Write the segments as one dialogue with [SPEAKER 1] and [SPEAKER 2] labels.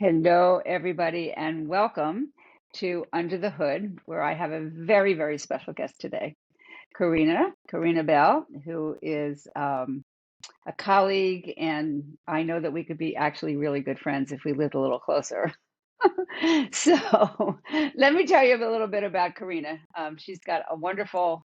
[SPEAKER 1] Hello, everybody, and welcome to Under the Hood, where I have a very, very special guest today, Karena Bell, who is a colleague, and I know that we could be actually really good friends if we lived a little closer. So, let me tell you a little bit about Karena. She's got a wonderful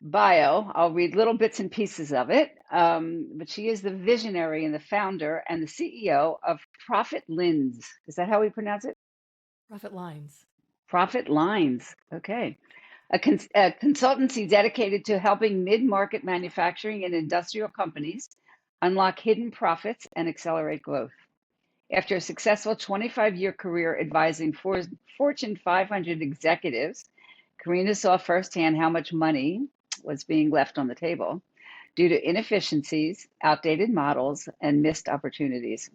[SPEAKER 1] bio. I'll read little bits and pieces of it. But she is the visionary and the founder and the CEO of Profit Lens. Is that how we pronounce it?
[SPEAKER 2] Profit lines.
[SPEAKER 1] Profit Lines. Okay. A consultancy dedicated to helping mid-market manufacturing and industrial companies unlock hidden profits and accelerate growth. After a successful 25-year career advising Fortune 500 executives, Karena saw firsthand how much money was being left on the table due to inefficiencies, outdated models, and missed opportunities.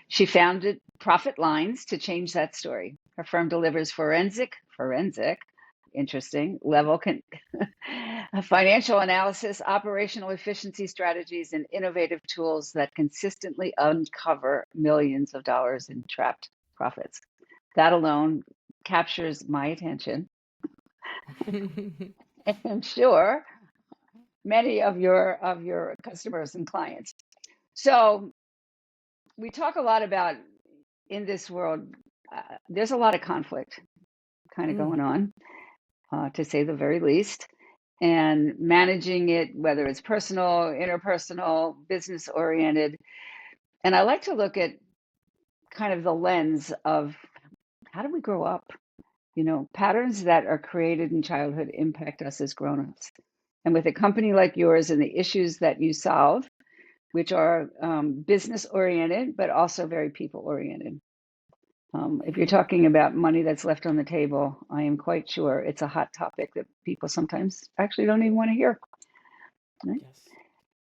[SPEAKER 1] She founded Profit Lines to change that story. Her firm delivers forensic, interesting level financial analysis, operational efficiency strategies, and innovative tools that consistently uncover millions of dollars in trapped profits. That alone captures my attention. And I'm sure many of your customers and clients. So we talk a lot about in this world, there's a lot of conflict kind of
[SPEAKER 2] Mm,
[SPEAKER 1] going on, to say the very least. And managing it, whether it's personal, interpersonal, business oriented. And I like to look at kind of the lens of how do we grow up? Patterns that are created in childhood impact us as grown-ups. And with a company like yours and the issues that you solve, which are business oriented, but also very people oriented. If you're
[SPEAKER 2] mhm.
[SPEAKER 1] talking about money that's left on the table, I am quite sure it's a hot topic that people sometimes actually don't even want to hear. Right?
[SPEAKER 2] Yes,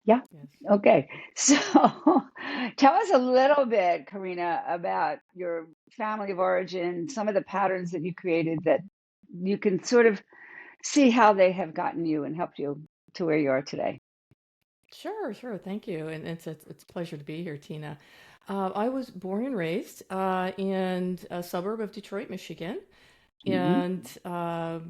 [SPEAKER 1] Yeah.
[SPEAKER 2] yes.
[SPEAKER 1] Okay. So tell us a little bit, Karena, about your family of origin, some of the patterns that you created that you can sort of see how they have gotten you and helped you to where you are today.
[SPEAKER 2] Sure, sure. Thank you. And it's a pleasure to be here, Tina. I was born and raised in a suburb of Detroit, Michigan,
[SPEAKER 1] Hmm.
[SPEAKER 2] and a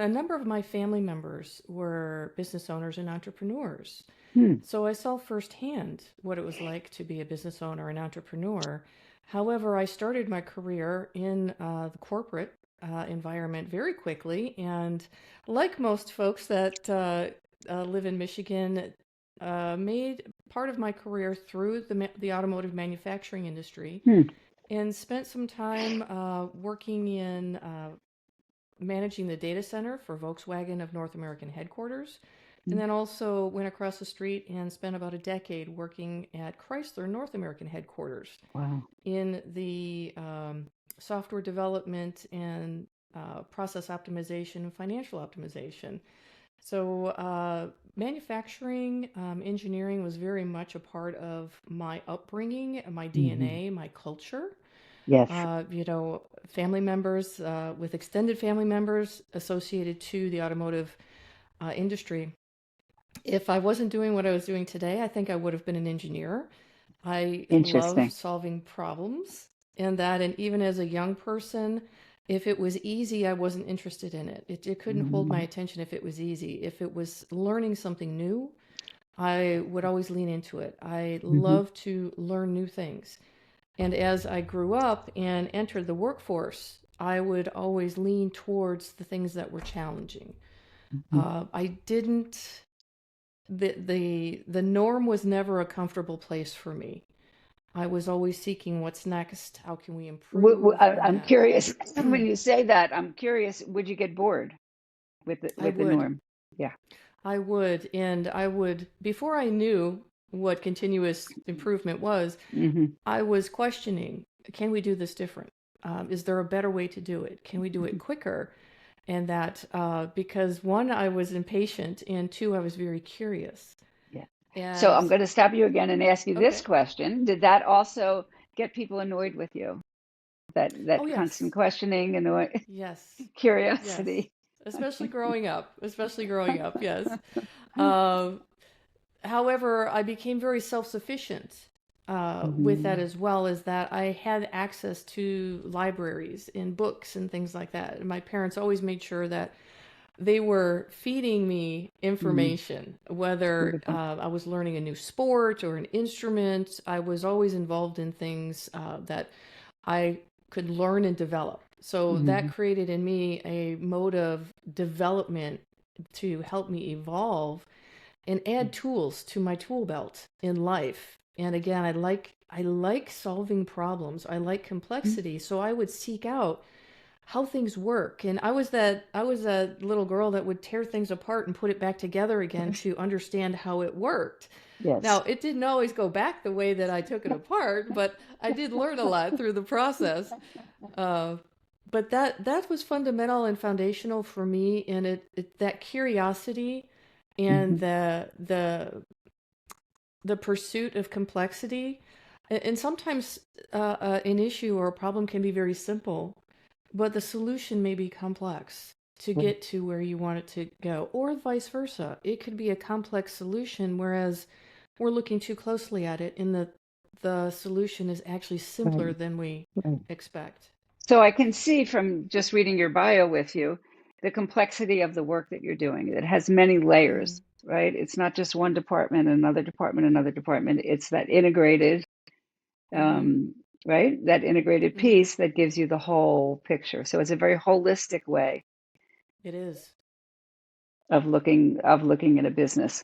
[SPEAKER 2] number of my family members were business owners and entrepreneurs.
[SPEAKER 1] Hmm.
[SPEAKER 2] So I saw firsthand what it was like to be a business owner and entrepreneur. However, I started my career in the corporate environment very quickly. And like most folks that live in Michigan, made part of my career through the automotive manufacturing industry
[SPEAKER 1] Hmm.
[SPEAKER 2] and spent some time working in managing the data center for Volkswagen of North American headquarters. And
[SPEAKER 1] Hmm.
[SPEAKER 2] then also went across the street and spent about a decade working at Chrysler North American headquarters
[SPEAKER 1] Wow.
[SPEAKER 2] in the software development and process optimization and financial optimization. So, manufacturing, engineering was very much a part of my upbringing, my
[SPEAKER 1] Hmm.
[SPEAKER 2] DNA, my culture.
[SPEAKER 1] Yes.
[SPEAKER 2] Family members, with extended family members associated to the automotive industry. If I wasn't doing what I was doing today, I think I would have been an engineer. I love
[SPEAKER 1] Interesting.
[SPEAKER 2] solving problems and even as a young person, if it was easy, I wasn't interested in it. It couldn't hold my
[SPEAKER 1] Hmm.
[SPEAKER 2] attention if it was easy. If it was learning something new, I would always lean into it. I
[SPEAKER 1] Hmm.
[SPEAKER 2] love to learn new things. And as I grew up and entered the workforce, I would always lean towards the things that were challenging.
[SPEAKER 1] Hmm.
[SPEAKER 2] I didn't the norm was never a comfortable place for me. I was always seeking what's next. How can we improve? And
[SPEAKER 1] I'm curious when you say that. I'm curious. Would you get bored with
[SPEAKER 2] I
[SPEAKER 1] the
[SPEAKER 2] would,
[SPEAKER 1] norm? Yeah.
[SPEAKER 2] and I would before I knew what continuous improvement was.
[SPEAKER 1] Hmm.
[SPEAKER 2] I was questioning: Can we do this different? Is there a better way to do it? Can we do it quicker? And that because one, I was impatient, and two, I was very curious.
[SPEAKER 1] Yeah. So
[SPEAKER 2] And
[SPEAKER 1] I'm going to stop you again and ask you this
[SPEAKER 2] okay,
[SPEAKER 1] question. Did that also get people annoyed with you?
[SPEAKER 2] oh
[SPEAKER 1] That constant
[SPEAKER 2] yes,
[SPEAKER 1] questioning,
[SPEAKER 2] yes, yes,
[SPEAKER 1] curiosity.
[SPEAKER 2] especially growing up, yes. Uh, However, I became very self-sufficient with that
[SPEAKER 1] Mhm.
[SPEAKER 2] as well is that I had access to libraries and books and things like that. And my parents always made sure that they were feeding me
[SPEAKER 1] Mhm.
[SPEAKER 2] information, whether
[SPEAKER 1] Beautiful.
[SPEAKER 2] I was learning a new sport or an instrument. I was always involved in things that I could learn and develop. So that
[SPEAKER 1] Mhm.
[SPEAKER 2] created in me a mode of development to help me evolve and add tools to my tool belt in life. And again, I like solving problems. I like complexity. So I would seek out how things work. And I was that little girl that would tear things apart and put it back together again to understand how it worked.
[SPEAKER 1] Yes.
[SPEAKER 2] Now, it didn't always go back the way that I took it apart, but I did learn a lot through the process. Uh, but that was fundamental and foundational for me, and that curiosity and
[SPEAKER 1] Mhm.
[SPEAKER 2] the pursuit of complexity. And sometimes an issue or a problem can be very simple, but the solution may be complex to
[SPEAKER 1] Right.
[SPEAKER 2] get to where you want it to go, or vice versa. It could be a complex solution, whereas we're looking too closely at it, and the solution is actually simpler
[SPEAKER 1] Right.
[SPEAKER 2] than we
[SPEAKER 1] Right.
[SPEAKER 2] expect.
[SPEAKER 1] So I can see from just reading your bio with you the complexity of the work that you're doing. It has many
[SPEAKER 2] Mm-hmm.
[SPEAKER 1] layers, right? It's not just one department, another department, another department. It's that integrated,
[SPEAKER 2] Mm-hmm.
[SPEAKER 1] um, right? That integrated
[SPEAKER 2] Mm-hmm.
[SPEAKER 1] piece that gives you the whole picture. So it's a very holistic way
[SPEAKER 2] It is.
[SPEAKER 1] of looking at a business.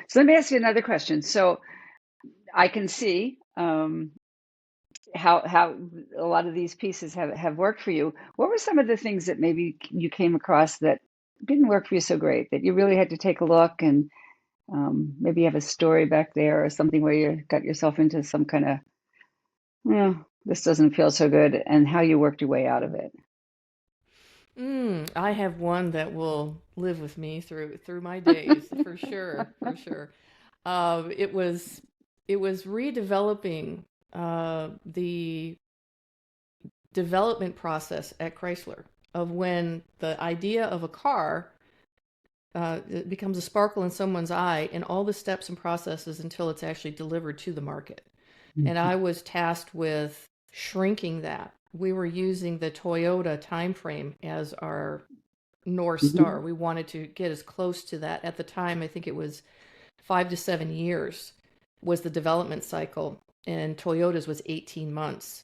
[SPEAKER 1] So let me ask you another question. So I can see how a lot of these pieces have worked for you. What were some of the things that maybe you came across that didn't work for you so great that you really had to take a look and maybe you have a story back there or something where you got yourself into some kind of, this doesn't feel so good, and how you worked your way out of it.
[SPEAKER 2] I have one that will live with me through my days for sure, for sure. It was redeveloping the development process at Chrysler of when the idea of a car it becomes a sparkle in someone's eye and all the steps and processes until it's actually delivered to the market. And
[SPEAKER 1] Mhm.
[SPEAKER 2] I was tasked with shrinking that. We were using the Toyota timeframe as our North
[SPEAKER 1] Mhm.
[SPEAKER 2] Star. We wanted to get as close to that. At the time, I think it was 5 to 7 years was the development cycle, and Toyota's was 18 months.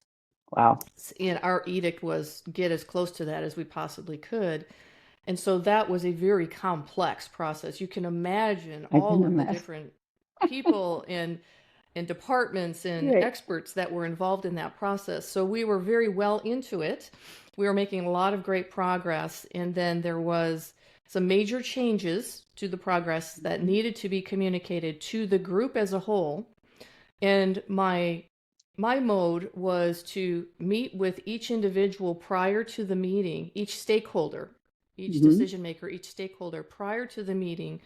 [SPEAKER 1] Wow.
[SPEAKER 2] And our edict was get as close to that as we possibly could. And so that was a very complex process. You can imagine
[SPEAKER 1] I can
[SPEAKER 2] all of the
[SPEAKER 1] imagine.
[SPEAKER 2] different people and departments and
[SPEAKER 1] Right.
[SPEAKER 2] experts that were involved in that process. So we were very well into it. We were making a lot of great progress. And then there was some major changes to the progress that needed to be communicated to the group as a whole. And my mode was to meet with each individual prior to the meeting, each stakeholder, each
[SPEAKER 1] Mhm.
[SPEAKER 2] decision maker, each stakeholder prior to the meeting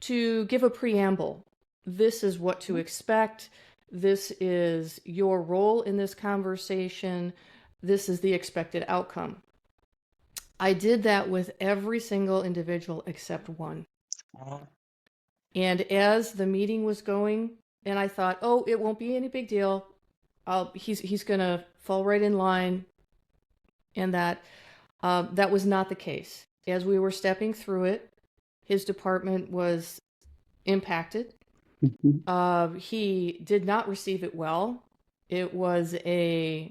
[SPEAKER 2] to give a preamble. This is what to expect. This is your role in this conversation. This is the expected outcome. I did that with every single individual except one. And as the meeting was going, and I thought, oh, it won't be any big deal. He's gonna fall right in line, and that was not the case. As we were stepping through it, his department was impacted.
[SPEAKER 1] Mhm.
[SPEAKER 2] He did not receive it well. It was a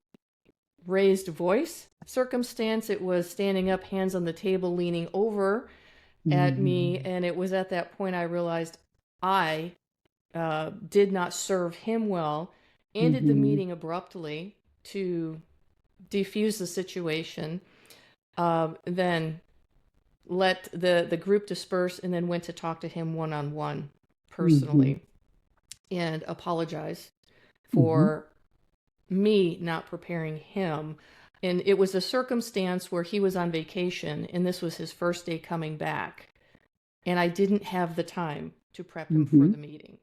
[SPEAKER 2] raised voice circumstance. It was standing up, hands on the table, leaning over at me.
[SPEAKER 1] Mhm.
[SPEAKER 2] And it was at that point I realized I did not serve him well, ended the
[SPEAKER 1] Mhm.
[SPEAKER 2] meeting abruptly to defuse the situation, then let the group disperse, and then went to talk to him one on one
[SPEAKER 1] Mhm.
[SPEAKER 2] personally and apologize
[SPEAKER 1] Mhm.
[SPEAKER 2] for me not preparing him. And it was a circumstance where he was on vacation and this was his first day coming back. And I didn't have the time to prep him for
[SPEAKER 1] Mhm.
[SPEAKER 2] the meeting.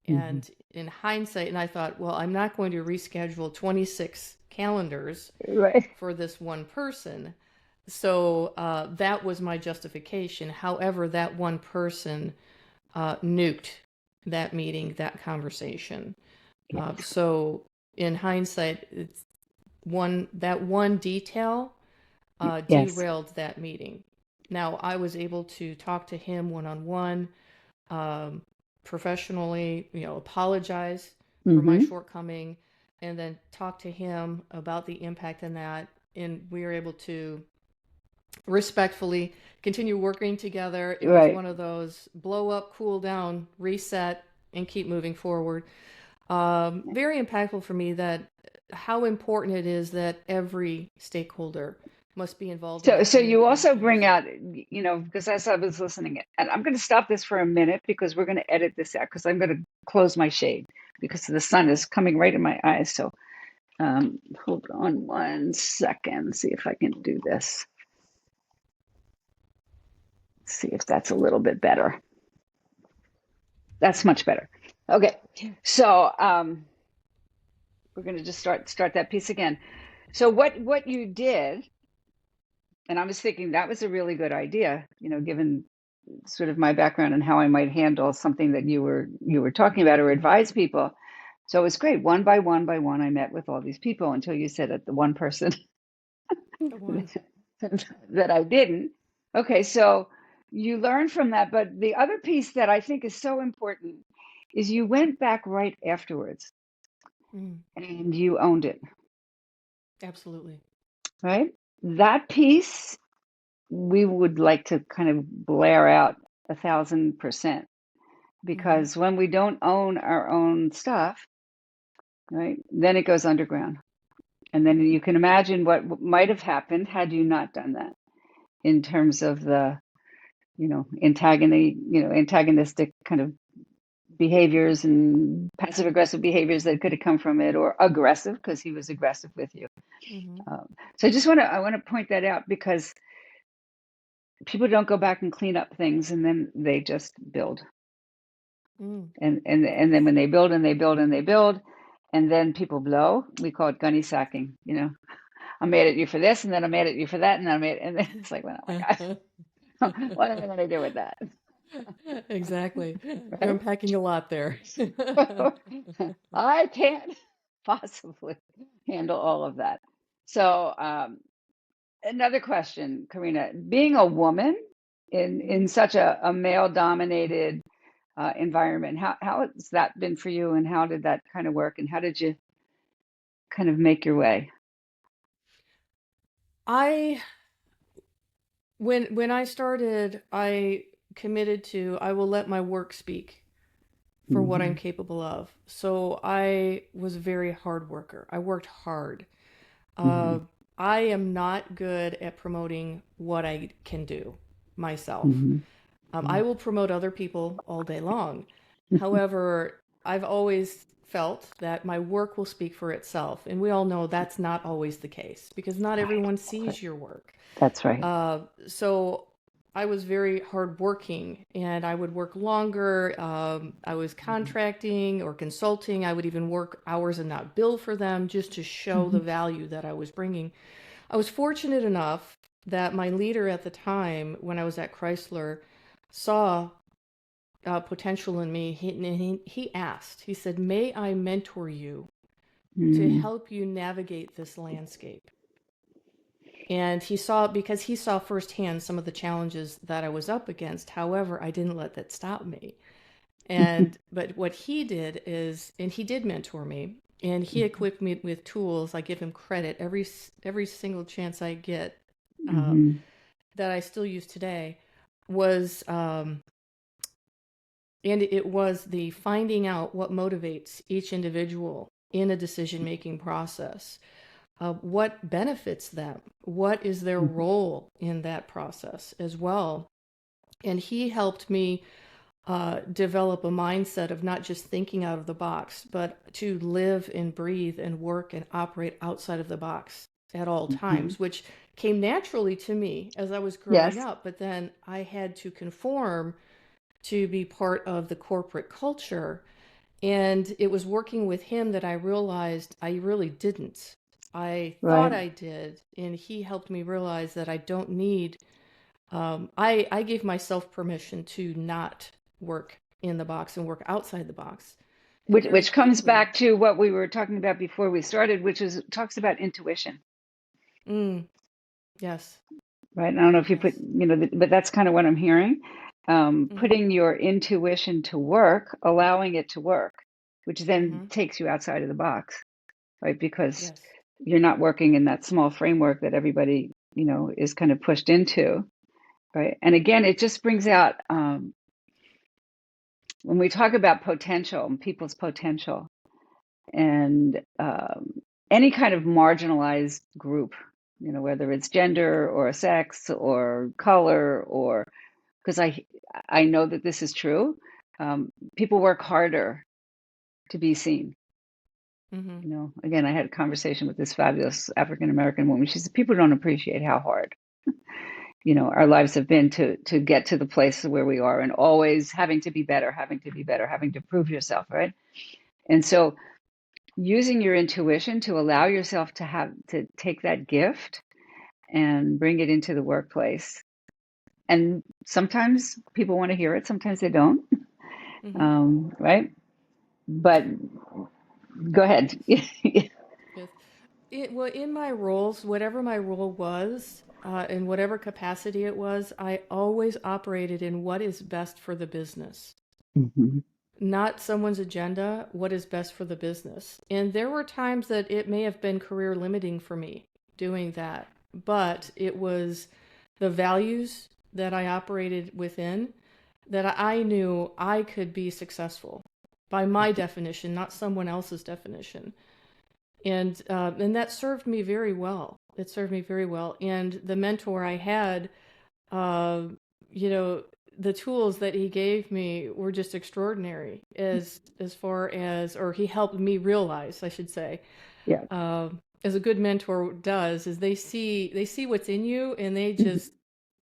[SPEAKER 1] Mhm.
[SPEAKER 2] And in hindsight, and I thought, well, I'm not going to reschedule 26 calendars
[SPEAKER 1] Right.
[SPEAKER 2] for this one person. So that was my justification. However, that one person nuked that meeting, that conversation.
[SPEAKER 1] Yes.
[SPEAKER 2] So in hindsight, it's one detail
[SPEAKER 1] Yes.
[SPEAKER 2] derailed that meeting. Now I was able to talk to him one-on-one, um, professionally, apologize for my
[SPEAKER 1] Mm-hmm.
[SPEAKER 2] shortcoming, and then talk to him about the impact in that. And we were able to respectfully continue working together. It was
[SPEAKER 1] Right.
[SPEAKER 2] one of those blow up, cool down, reset, and keep moving forward. Very impactful for me that how important it is that every stakeholder must be involved in the
[SPEAKER 1] So you also bring
[SPEAKER 2] communications.
[SPEAKER 1] out, because as I was listening, and I'm going to stop this for a minute because we're going to edit this out because I'm going to close my shade because the sun is coming right in my eyes. So hold on 1 second, see if I can do this. See if that's a little bit better. That's much better. Okay. So we're going to just start that piece again. So what you did, and I was thinking that was a really good idea, given sort of my background and how I might handle something that you were talking about or advise people. So it was great. One by one by one, I met with all these people until you said that the one person
[SPEAKER 2] The one.
[SPEAKER 1] that I didn't. Okay, so you learned from that. But the other piece that I think is so important is you went back right afterwards
[SPEAKER 2] Mm,
[SPEAKER 1] and you owned it,
[SPEAKER 2] absolutely.
[SPEAKER 1] right? That piece we would like to kind of blare out 1,000%,
[SPEAKER 2] Hmm.
[SPEAKER 1] because when we don't own our own stuff, right, then it goes underground. And then
[SPEAKER 2] Hmm.
[SPEAKER 1] you can imagine what might have happened had you not done that in terms of the, antagonistic kind of behaviors and passive aggressive behaviors that could have come from it, or aggressive because he was aggressive with you.
[SPEAKER 2] Hmm.
[SPEAKER 1] Um, so I want to point that out because people don't go back and clean up things and then they just build.
[SPEAKER 2] Mm.
[SPEAKER 1] And then when they build and they build and they build, and then people blow, we call it gunny sacking. I'm mad at you for this, and then I'm mad at you for that, and then and then it's like, well, oh my God, what am I going to do with that?
[SPEAKER 2] Exactly. You're
[SPEAKER 1] Right?
[SPEAKER 2] unpacking a lot there.
[SPEAKER 1] I can't possibly handle all of that. So, another question, Karina, being a woman in
[SPEAKER 2] Mhm.
[SPEAKER 1] such a male dominated environment, how has that been for you, and how did that kind of work, and how did you kind of make your way?
[SPEAKER 2] I when I started, I committed to I will let my work speak for what I'm
[SPEAKER 1] Hmm.
[SPEAKER 2] capable of. So I was a very hard worker. I worked hard.
[SPEAKER 1] Hmm.
[SPEAKER 2] Uh, I am not good at promoting what I can do myself.
[SPEAKER 1] Hmm.
[SPEAKER 2] I will promote other people all day long. However, I've always felt that my work will speak for itself. And we all know that's not always the case because not
[SPEAKER 1] Right.
[SPEAKER 2] everyone sees your work.
[SPEAKER 1] That's right.
[SPEAKER 2] So I was very hardworking and I would work longer. I was contracting or consulting. I would even work hours and not bill for them just to show the
[SPEAKER 1] Hmm.
[SPEAKER 2] value that I was bringing. I was fortunate enough that my leader at the time, when I was at Chrysler, saw potential in me. He asked, he said, "May I mentor you to
[SPEAKER 1] Hmm.
[SPEAKER 2] help you navigate this landscape?" And he saw, because he saw firsthand some of the challenges that I was up against. However, I didn't let that stop me. But what he did is, and he did mentor me, and he equipped me with tools. I give him credit every single chance I get, uh,
[SPEAKER 1] Hmm.
[SPEAKER 2] that I still use today. Was And it was the finding out what motivates each individual in a decision making process. What benefits them? What is their role in that process as well? And he helped me develop a mindset of not just thinking out of the box, but to live and breathe and work and operate outside of the box at all
[SPEAKER 1] Hmm.
[SPEAKER 2] times, which came naturally to me as I was growing
[SPEAKER 1] Yes.
[SPEAKER 2] up. But then I had to conform to be part of the corporate culture. And it was working with him that I realized I really didn't. I thought
[SPEAKER 1] Right.
[SPEAKER 2] I did, and he helped me realize that I don't need. I gave myself permission to not work in the box and work outside the box. very
[SPEAKER 1] which comes
[SPEAKER 2] quickly.
[SPEAKER 1] back to what we were talking about before we started, which is talks about intuition,
[SPEAKER 2] Mm, yes,
[SPEAKER 1] right? I don't know if you put,
[SPEAKER 2] yes.
[SPEAKER 1] but that's kind of what I'm hearing.
[SPEAKER 2] Mm-hmm,
[SPEAKER 1] Putting your intuition to work, allowing it to work, which then
[SPEAKER 2] mm-hmm,
[SPEAKER 1] takes you outside of the box, right? Because
[SPEAKER 2] yes.
[SPEAKER 1] you're not working in that small framework that everybody, is kind of pushed into, right? And again, it just brings out when we talk about potential and people's potential and any kind of marginalized group, whether it's gender or sex or color or because I know that this is true. People work harder to be seen.
[SPEAKER 2] Mm-hmm,
[SPEAKER 1] Again, I had a conversation with this fabulous African American woman. She said people don't appreciate how hard our lives have been to get to the place where we are, and always having to be better, having to be better, having to prove yourself, right? And so using your intuition to allow yourself to take that gift and bring it into the workplace. And sometimes people want to hear it, sometimes they don't,
[SPEAKER 2] mm-hmm.
[SPEAKER 1] right? But go ahead.
[SPEAKER 2] Yes. Well, in my roles, whatever my role was, in whatever capacity it was, I always operated in what is best for the business,
[SPEAKER 1] Mhm.
[SPEAKER 2] not someone's agenda, what is best for the business. And there were times that it may have been career limiting for me doing that, but it was the values that I operated within that I knew I could be successful by my definition, not someone else's definition. And that served me very well. It served me very well. And the mentor I had, uh, you know, the tools that he gave me were just extraordinary as far as, or he helped me realize, I should say,
[SPEAKER 1] Yeah.
[SPEAKER 2] uh, as a good mentor does, is they see what's in you and they just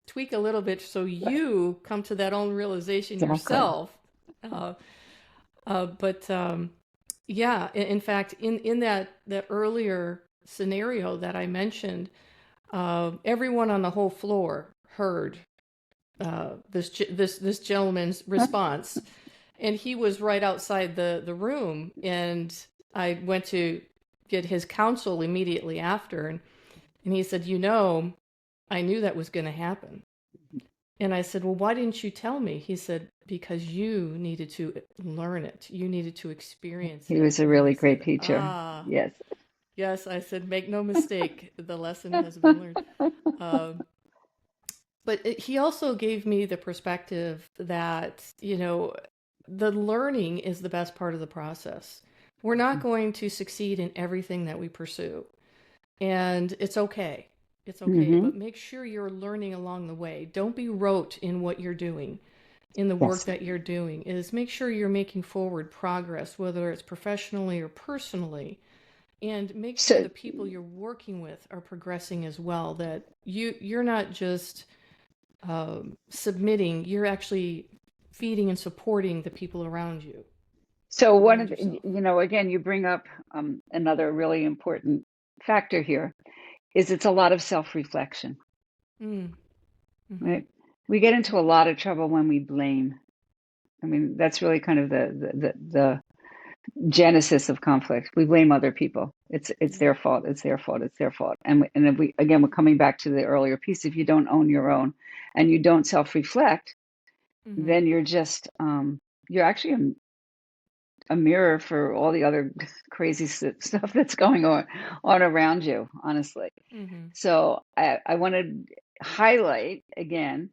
[SPEAKER 2] tweak a little bit so
[SPEAKER 1] Right.
[SPEAKER 2] you come to that own realization
[SPEAKER 1] Exactly.
[SPEAKER 2] yourself. Uh, but yeah, in fact, in that earlier scenario that I mentioned, everyone on the whole floor heard this gentleman's response, and he was right outside the room, and I went to get his counsel immediately after, and he said, I knew that was going to happen. And I said, well, why didn't you tell me? He said, because you needed to learn it. You needed to experience
[SPEAKER 1] He
[SPEAKER 2] it.
[SPEAKER 1] was a
[SPEAKER 2] And I
[SPEAKER 1] really great
[SPEAKER 2] said,
[SPEAKER 1] teacher. Yes.
[SPEAKER 2] yes. I said, make no mistake, the lesson has been learned. Um, but he also gave me the perspective that, the learning is the best part of the process. We're not going to succeed in everything that we pursue. And it's okay. It's okay.
[SPEAKER 1] Hmm.
[SPEAKER 2] But make sure you're learning along the way. Don't be rote in what you're doing, in the work
[SPEAKER 1] Yes.
[SPEAKER 2] that you're doing. Is make sure you're making forward progress, whether it's professionally or personally. And make sure
[SPEAKER 1] So,
[SPEAKER 2] the people you're working with are progressing as well. That you're not just submitting, you're actually feeding and supporting the people
[SPEAKER 1] one of
[SPEAKER 2] around
[SPEAKER 1] the,
[SPEAKER 2] yourself.
[SPEAKER 1] again, you bring up another really important factor here is it's a lot of self-reflection,
[SPEAKER 2] Mm, mm-hmm.
[SPEAKER 1] right? We get into a lot of trouble when we blame. I mean, that's really kind of the genesis of conflict. We blame other people. It's
[SPEAKER 2] Yeah.
[SPEAKER 1] their fault. It's their fault. It's their fault. And if we're coming back to the earlier piece. If you don't own your own, and you don't self-reflect,
[SPEAKER 2] Mm-hmm.
[SPEAKER 1] then you're actually a mirror for all the other crazy stuff that's going on around you. Honestly,
[SPEAKER 2] Mm-hmm.
[SPEAKER 1] so I want to highlight again.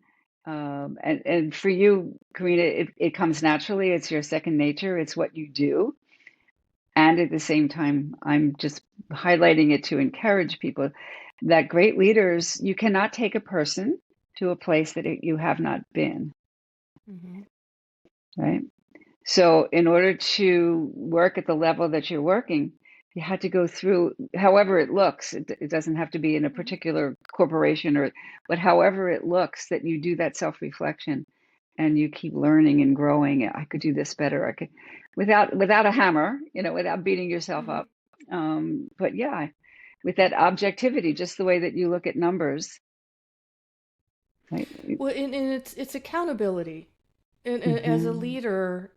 [SPEAKER 1] And for you, Karina, it comes naturally. It's your second nature. It's what you do. And at the same time, I'm just highlighting it to encourage people that great leaders, you cannot take a person to a place that you have not been,
[SPEAKER 2] Mm-hmm.
[SPEAKER 1] right? So, in order to work at the level that you're working, you had to go through, however it looks. It doesn't have to be in a
[SPEAKER 2] Mm-hmm.
[SPEAKER 1] particular corporation but however it looks, that you do that self-reflection and you keep learning and growing. I could do this better. I could, without a hammer, without beating yourself
[SPEAKER 2] Mm-hmm.
[SPEAKER 1] up. But yeah, with that objectivity, just the way that you look at numbers, right?
[SPEAKER 2] Well, and it's accountability. And as a
[SPEAKER 1] Hmm.
[SPEAKER 2] leader,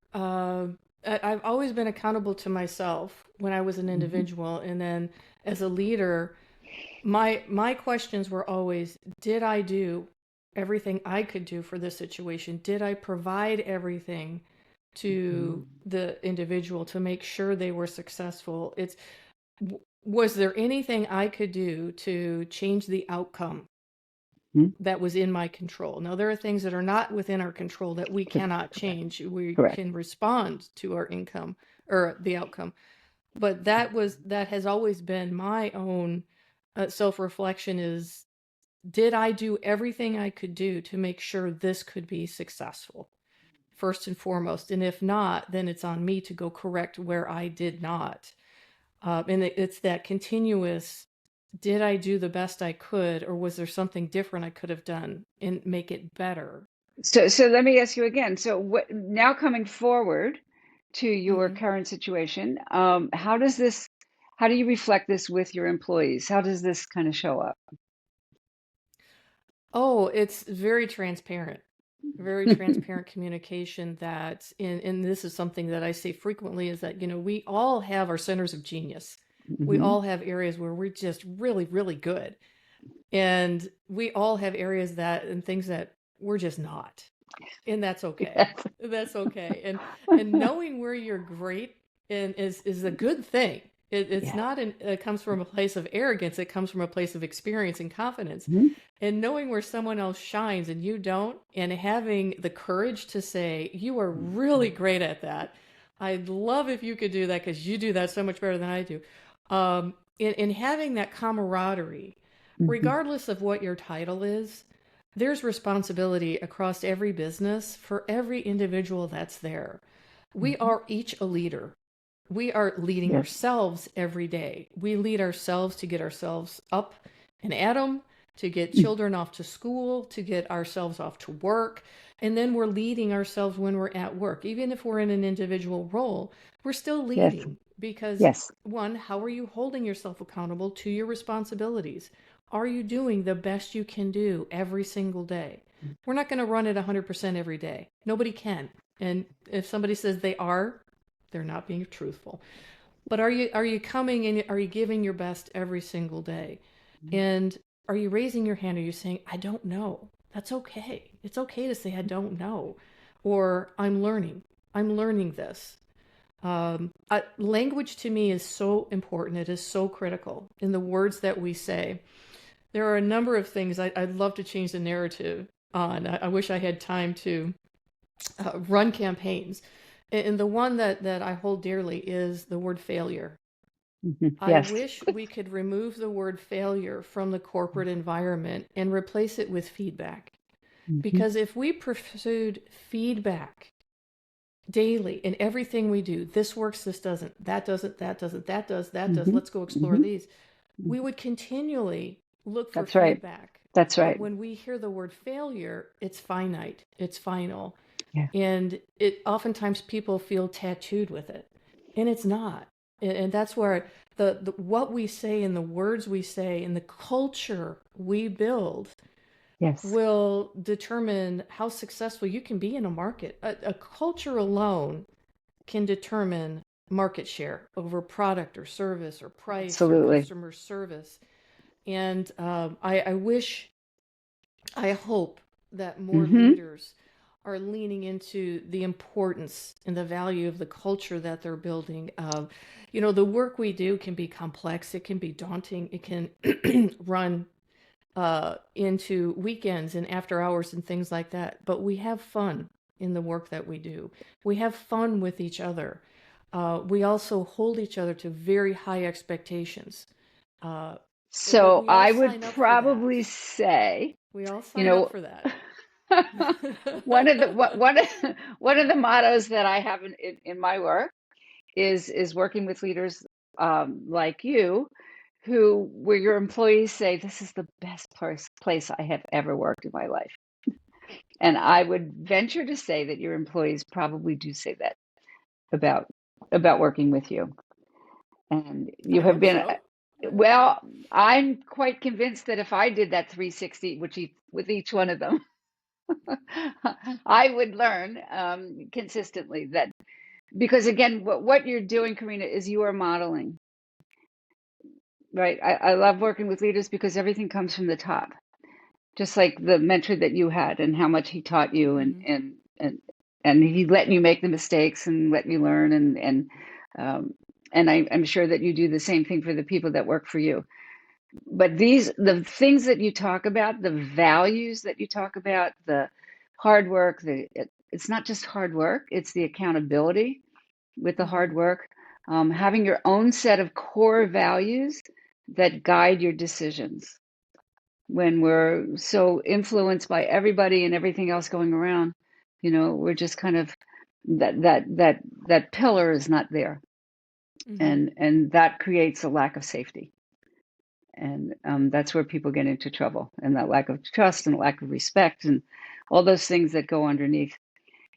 [SPEAKER 2] I've always been accountable to myself when I was an
[SPEAKER 1] Mhm.
[SPEAKER 2] individual, and then as a leader, my questions were always, did I do everything I could do for this situation? Did I provide everything to
[SPEAKER 1] Mhm.
[SPEAKER 2] the individual to make sure they were successful? Was there anything I could do to change the outcome
[SPEAKER 1] Mhm.
[SPEAKER 2] that was in my control? Now, there are things that are not within our control that we cannot
[SPEAKER 1] Correct.
[SPEAKER 2] change. We
[SPEAKER 1] Correct.
[SPEAKER 2] can respond to our income or the outcome. But that has always been my own self-reflection is, did I do everything I could do to make sure this could be successful, first and foremost? And if not, then it's on me to go correct where I did not. And it's that continuous, did I do the best I could, or was there something different I could have done and make it better?
[SPEAKER 1] So let me ask you again. So what now coming forward to your
[SPEAKER 2] Hmm.
[SPEAKER 1] current situation, how do you reflect this with your employees? How does this kind of show up?
[SPEAKER 2] Oh, it's very transparent communication that, and this is something that I say frequently, is that, we all have our centers of genius. We
[SPEAKER 1] Hmm.
[SPEAKER 2] all have areas where we're just really, really good. And we all have areas that and things that we're just not. And that's okay.
[SPEAKER 1] Yes.
[SPEAKER 2] That's okay. And knowing where you're great and is a good thing. It's
[SPEAKER 1] Yes.
[SPEAKER 2] not it comes from a place of arrogance. It comes from a place of experience and confidence.
[SPEAKER 1] Mhm.
[SPEAKER 2] And knowing where someone else shines and you don't, and having the courage to say, you are really great at that. I'd love if you could do that because you do that so much better than I do. And having that camaraderie,
[SPEAKER 1] Mhm.
[SPEAKER 2] regardless of what your title is, there's responsibility across every business for every individual that's there. We
[SPEAKER 1] Mhm.
[SPEAKER 2] are each a leader. We are leading
[SPEAKER 1] Yes.
[SPEAKER 2] ourselves every day. We lead ourselves to get ourselves up and at 'em, to get
[SPEAKER 1] Mm.
[SPEAKER 2] children off to school, to get ourselves off to work. And then we're leading ourselves when we're at work. Even if we're in an individual role, we're still
[SPEAKER 1] Yes.
[SPEAKER 2] leading because,
[SPEAKER 1] Yes.
[SPEAKER 2] one, how are you holding yourself accountable to your responsibilities? Are you doing the best you can do every single day? We're not going to run it 100% every day. Nobody can. And if somebody says they are, they're not being truthful. But are you coming and are you giving your best every single day? And are you raising your hand? Are you saying, I don't know? That's okay. It's okay to say, I don't know. Or I'm learning. I'm learning this. Language to me is so important. It is so critical in the words that we say. There are a number of things I'd love to change the narrative on. I wish I had time to run campaigns. And the one that I hold dearly is the word failure.
[SPEAKER 1] Mhm.
[SPEAKER 2] I
[SPEAKER 1] Yes.
[SPEAKER 2] wish we could remove the word failure from the corporate environment and replace it with feedback.
[SPEAKER 1] Mhm.
[SPEAKER 2] Because if we pursued feedback daily in everything we do, this works, this doesn't, that doesn't, that doesn't, that does, that does,
[SPEAKER 1] Mhm.
[SPEAKER 2] let's go explore
[SPEAKER 1] Mhm.
[SPEAKER 2] these, we would continually look for
[SPEAKER 1] That's right.
[SPEAKER 2] feedback.
[SPEAKER 1] That's
[SPEAKER 2] But
[SPEAKER 1] right.
[SPEAKER 2] when we hear the word failure, it's finite, it's final.
[SPEAKER 1] Yeah.
[SPEAKER 2] And it oftentimes people feel tattooed with it. And it's not. And that's where the what we say and the words we say and the culture we build
[SPEAKER 1] Yes.
[SPEAKER 2] will determine how successful you can be in a market. A culture alone can determine market share over product or service or price or
[SPEAKER 1] Absolutely.
[SPEAKER 2] customer service. And I hope that more
[SPEAKER 1] Hmm.
[SPEAKER 2] leaders are leaning into the importance and the value of the culture that they're building. The work we do can be complex, it can be daunting, it can run into weekends and after hours and things like that. But we have fun in the work that we do. We have fun with each other. We also hold each other to very high expectations. Uh, but
[SPEAKER 1] So
[SPEAKER 2] we all
[SPEAKER 1] I would
[SPEAKER 2] sign up for that.
[SPEAKER 1] probably say,
[SPEAKER 2] We all
[SPEAKER 1] you
[SPEAKER 2] sign up
[SPEAKER 1] know,
[SPEAKER 2] for that.
[SPEAKER 1] one of the mottos that I have in my work is working with leaders like you, who where your employees say, "This is the best place I have ever worked in my life." And I would venture to say that your employees probably do say that about working with you. And you
[SPEAKER 2] I
[SPEAKER 1] have
[SPEAKER 2] hope
[SPEAKER 1] been,
[SPEAKER 2] so. I hope so.
[SPEAKER 1] well, I'm quite convinced that if I did that 360, with each one of them, I would learn consistently that because again, what you're doing, Karena, is you are modeling, right? I love working with leaders because everything comes from the top, just like the mentor that you had and how much he taught you,
[SPEAKER 2] Mm-hmm.
[SPEAKER 1] and he let you make the mistakes and let you learn, and I'm sure that you do the same thing for the people that work for you. But the things that you talk about, the values that you talk about, the hard work, it's not just hard work, it's the accountability with the
[SPEAKER 2] Mm-hmm.
[SPEAKER 1] hard work, having your own set of core values that guide your decisions. When we're so influenced by everybody and everything else going around, we're just kind of that pillar is not there,
[SPEAKER 2] Mm-hmm.
[SPEAKER 1] and that creates a lack of safety, and that's where people get into trouble, and that lack of trust and lack of respect and all those things that go underneath.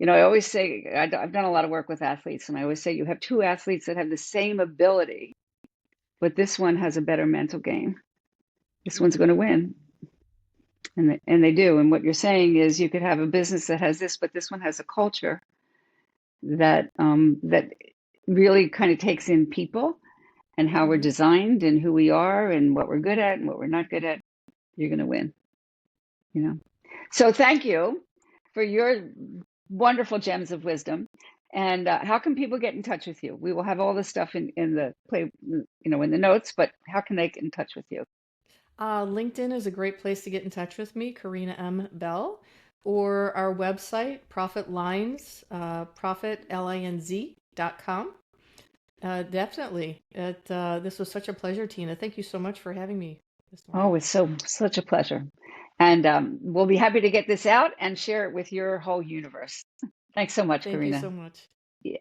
[SPEAKER 1] I always say, I've done a lot of work with athletes, and I always say you have two athletes that have the same ability, but this one has a better mental game. This one's
[SPEAKER 2] Mm-hmm.
[SPEAKER 1] going to win. And they do. And what you're saying is you could have a business that has this, but this one has a culture that really kind of takes in people and how we're
[SPEAKER 2] Mm-hmm.
[SPEAKER 1] designed and who we are and what we're good at and what we're not good at. You're going to win. So thank you for your wonderful gems of wisdom. And how can people get in touch with you? We will have all this stuff in the play, in the notes. But how can they get in touch with you?
[SPEAKER 2] LinkedIn is a great place to get in touch with me, Karena M. Bell, or our website, Profit Lines, profitlinz.com. Definitely. This was such a pleasure, Tina. Thank you so much for having me this morning.
[SPEAKER 1] Oh, it's such a pleasure. And we'll be happy to get this out and share it with your whole universe. Thanks so much,
[SPEAKER 2] Thank you
[SPEAKER 1] Karena.
[SPEAKER 2] so much.
[SPEAKER 1] Yeah.